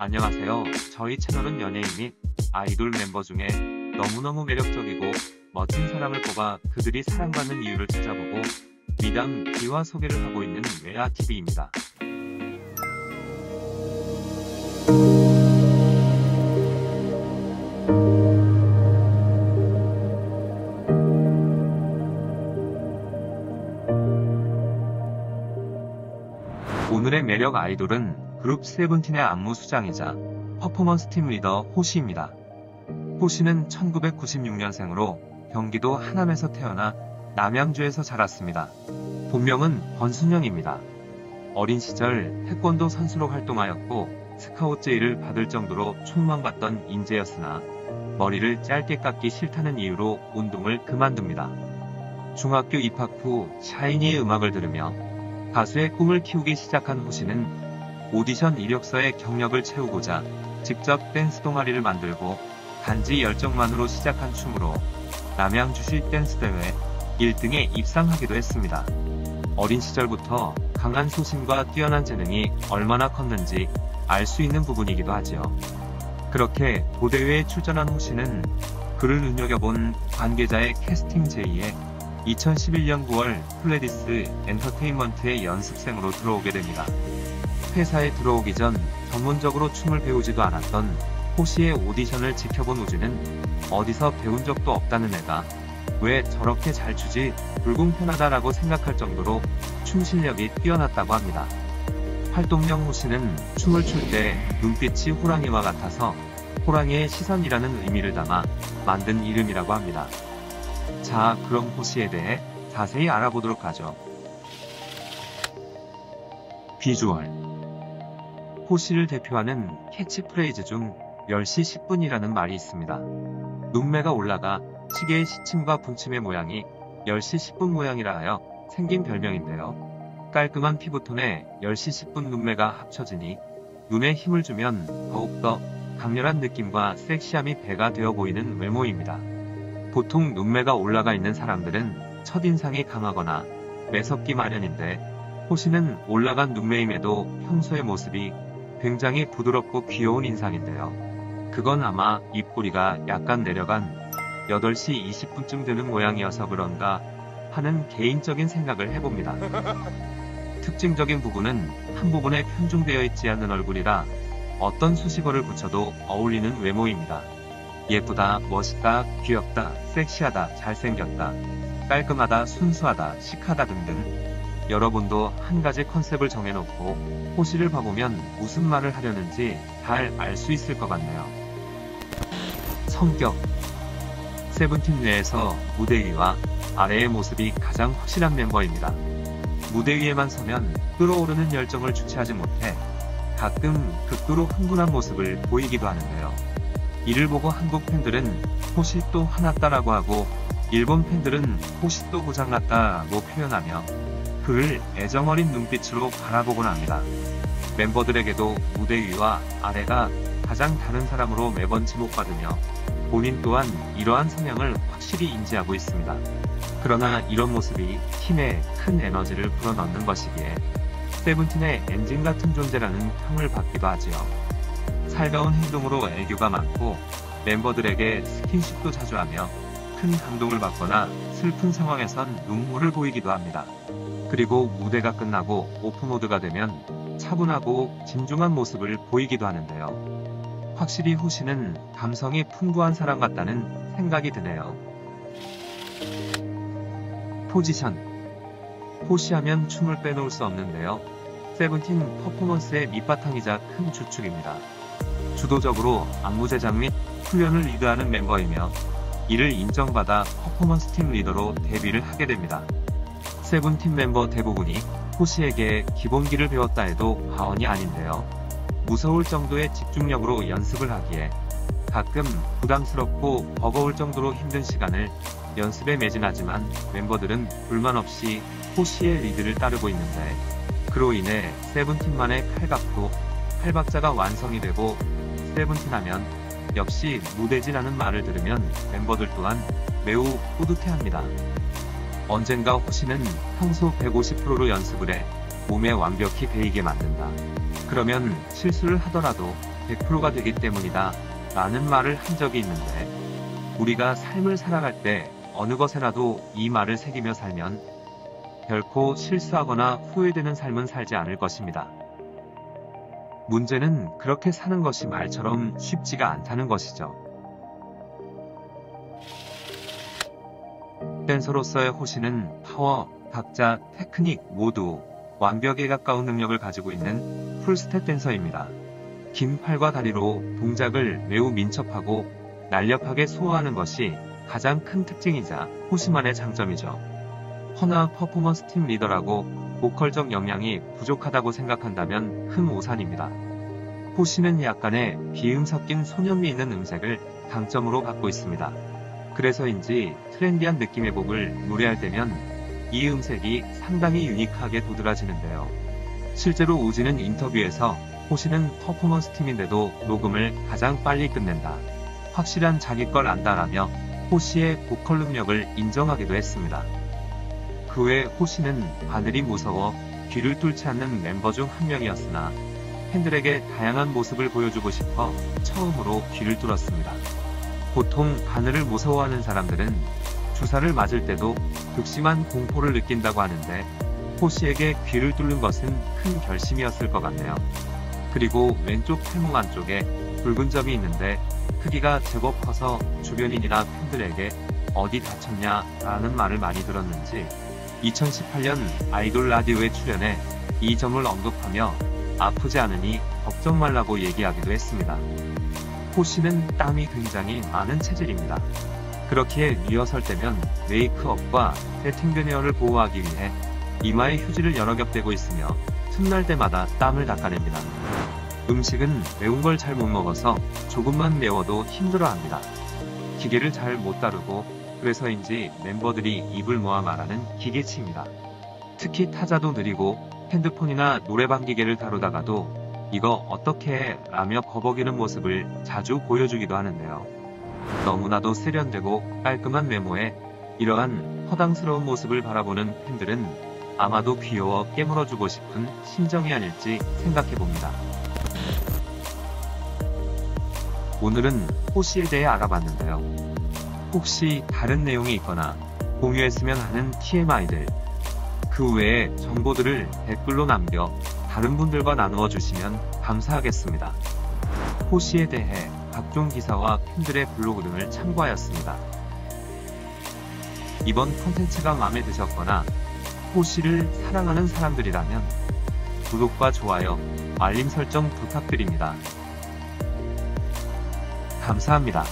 안녕하세요. 저희 채널은 연예인 및 아이돌 멤버 중에 너무너무 매력적이고 멋진 사람을 뽑아 그들이 사랑받는 이유를 찾아보고 미담, 비화 소개를 하고 있는 외아TV입니다. 오늘의 매력 아이돌은 그룹 세븐틴의 안무수장이자 퍼포먼스 팀 리더 호시입니다. 호시는 1996년생으로 경기도 하남에서 태어나 남양주에서 자랐습니다. 본명은 권순영입니다. 어린 시절 태권도 선수로 활동하였고 스카우트제의를 받을 정도로 촉망받던 인재였으나 머리를 짧게 깎기 싫다는 이유로 운동을 그만둡니다. 중학교 입학 후 샤이니의 음악을 들으며 가수의 꿈을 키우기 시작한 호시는 오디션 이력서에 경력을 채우고자 직접 댄스 동아리를 만들고 단지 열정만으로 시작한 춤으로 남양주시 댄스대회 1등에 입상하기도 했습니다. 어린 시절부터 강한 소신과 뛰어난 재능이 얼마나 컸는지 알 수 있는 부분이기도 하지요. 그렇게 도대회에 출전한 호시는 그를 눈여겨본 관계자의 캐스팅 제의에 2011년 9월 플레디스 엔터테인먼트의 연습생으로 들어오게 됩니다. 회사에 들어오기 전 전문적으로 춤을 배우지도 않았던 호시의 오디션을 지켜본 우주는 어디서 배운 적도 없다는 애가 왜 저렇게 잘 추지 불공평하다라고 생각할 정도로 춤 실력이 뛰어났다고 합니다. 활동명 호시는 춤을 출 때 눈빛이 호랑이와 같아서 호랑이의 시선이라는 의미를 담아 만든 이름이라고 합니다. 자, 그럼 호시에 대해 자세히 알아보도록 하죠. 비주얼. 호시를 대표하는 캐치프레이즈 중 10시 10분이라는 말이 있습니다. 눈매가 올라가 시계의 시침과 분침의 모양이 10시 10분 모양이라 하여 생긴 별명인데요. 깔끔한 피부톤에 10시 10분 눈매가 합쳐지니 눈에 힘을 주면 더욱더 강렬한 느낌과 섹시함이 배가 되어 보이는 외모입니다. 보통 눈매가 올라가 있는 사람들은 첫인상이 강하거나 매섭기 마련인데 호시는 올라간 눈매임에도 평소의 모습이 굉장히 부드럽고 귀여운 인상인데요. 그건 아마 입꼬리가 약간 내려간 8시 20분쯤 되는 모양이어서 그런가 하는 개인적인 생각을 해봅니다. 특징적인 부분은 한 부분에 편중되어 있지 않는 얼굴이라 어떤 수식어를 붙여도 어울리는 외모입니다. 예쁘다, 멋있다, 귀엽다, 섹시하다, 잘생겼다, 깔끔하다, 순수하다, 시크하다 등등 여러분도 한 가지 컨셉을 정해놓고 호시를 봐보면 무슨 말을 하려는지 잘 알 수 있을 것 같네요. 성격. 세븐틴 내에서 무대 위와 아래의 모습이 가장 확실한 멤버입니다. 무대 위에만 서면 끓어오르는 열정을 주체하지 못해 가끔 극도로 흥분한 모습을 보이기도 하는데요. 이를 보고 한국 팬들은 호시 또 화났다라고 하고 일본 팬들은 호시 또 고장났다고 표현하며 그를 애정어린 눈빛으로 바라보곤 합니다. 멤버들에게도 무대 위와 아래가 가장 다른 사람으로 매번 지목받으며 본인 또한 이러한 성향을 확실히 인지하고 있습니다. 그러나 이런 모습이 팀에 큰 에너지를 불어넣는 것이기에 세븐틴의 엔진 같은 존재라는 평을 받기도 하지요. 살가운 행동으로 애교가 많고 멤버들에게 스킨십도 자주 하며 큰 감동을 받거나 슬픈 상황에선 눈물을 보이기도 합니다. 그리고 무대가 끝나고 오프모드가 되면 차분하고 진중한 모습을 보이기도 하는데요. 확실히 호시는 감성이 풍부한 사람 같다는 생각이 드네요. 포지션. 호시하면 춤을 빼놓을 수 없는데요. 세븐틴 퍼포먼스의 밑바탕이자 큰 주축입니다. 주도적으로 안무 제작 및 훈련을 리드하는 멤버이며 이를 인정받아 퍼포먼스 팀 리더로 데뷔를 하게 됩니다. 세븐틴 멤버 대부분이 호시에게 기본기를 배웠다 해도 과언이 아닌데요. 무서울 정도의 집중력으로 연습을 하기에 가끔 부담스럽고 버거울 정도로 힘든 시간을 연습에 매진하지만 멤버들은 불만 없이 호시의 리드를 따르고 있는데 그로 인해 세븐틴만의 칼각도 팔박자가 완성이 되고 세븐틴 하면 역시 무대지라는 말을 들으면 멤버들 또한 매우 뿌듯해합니다. 언젠가 호시는 평소 150%로 연습을 해 몸에 완벽히 배이게 만든다. 그러면 실수를 하더라도 100%가 되기 때문이다 라는 말을 한 적이 있는데, 우리가 삶을 살아갈 때 어느 것에라도 이 말을 새기며 살면 결코 실수하거나 후회되는 삶은 살지 않을 것입니다. 문제는 그렇게 사는 것이 말처럼 쉽지가 않다는 것이죠. 댄서로서의 호시는 파워, 박자, 테크닉 모두 완벽에 가까운 능력을 가지고 있는 풀스텝 댄서입니다. 긴 팔과 다리로 동작을 매우 민첩하고 날렵하게 소화하는 것이 가장 큰 특징이자 호시만의 장점이죠. 허나 퍼포먼스 팀 리더라고 보컬적 역량이 부족하다고 생각한다면 큰 오산입니다. 호시는 약간의 비음 섞인 소년미 있는 음색을 강점으로 갖고 있습니다. 그래서인지 트렌디한 느낌의 곡을 노래할 때면 이 음색이 상당히 유니크하게 도드라지는데요. 실제로 우진은 인터뷰에서 호시는 퍼포먼스 팀인데도 녹음을 가장 빨리 끝낸다, 확실한 자기 걸 안다라며 호시의 보컬 능력을 인정하기도 했습니다. 그 외 호시는 바늘이 무서워 귀를 뚫지 않는 멤버 중 한 명이었으나 팬들에게 다양한 모습을 보여주고 싶어 처음으로 귀를 뚫었습니다. 보통 바늘을 무서워하는 사람들은 주사를 맞을 때도 극심한 공포를 느낀다고 하는데, 호시에게 귀를 뚫는 것은 큰 결심이었을 것 같네요. 그리고 왼쪽 팔목 안쪽에 붉은 점이 있는데 크기가 제법 커서 주변인이나 팬들에게 어디 다쳤냐 라는 말을 많이 들었는지 2018년 아이돌 라디오에 출연해 이 점을 언급하며 아프지 않으니 걱정 말라고 얘기하기도 했습니다. 호시는 땀이 굉장히 많은 체질입니다. 그렇기에 리허설 때면 메이크업과 세팅된 헤어를 보호하기 위해 이마에 휴지를 여러 겹 대고 있으며 틈날 때마다 땀을 닦아냅니다. 음식은 매운 걸 잘 못 먹어서 조금만 매워도 힘들어합니다. 기계를 잘 못 다루고 그래서인지 멤버들이 입을 모아 말하는 기계치입니다. 특히 타자도 느리고 핸드폰이나 노래방 기계를 다루다가도 이거 어떻게 해? 라며 버벅이는 모습을 자주 보여주기도 하는데요. 너무나도 세련되고 깔끔한 외모에 이러한 허당스러운 모습을 바라보는 팬들은 아마도 귀여워 깨물어주고 싶은 심정이 아닐지 생각해봅니다. 오늘은 호시에 대해 알아봤는데요. 혹시 다른 내용이 있거나 공유했으면 하는 TMI들, 그 외의 정보들을 댓글로 남겨 다른 분들과 나누어 주시면 감사하겠습니다. 호시에 대해 각종 기사와 팬들의 블로그 등을 참고하였습니다. 이번 콘텐츠가 마음에 드셨거나 호시를 사랑하는 사람들이라면 구독과 좋아요, 알림 설정 부탁드립니다. 감사합니다.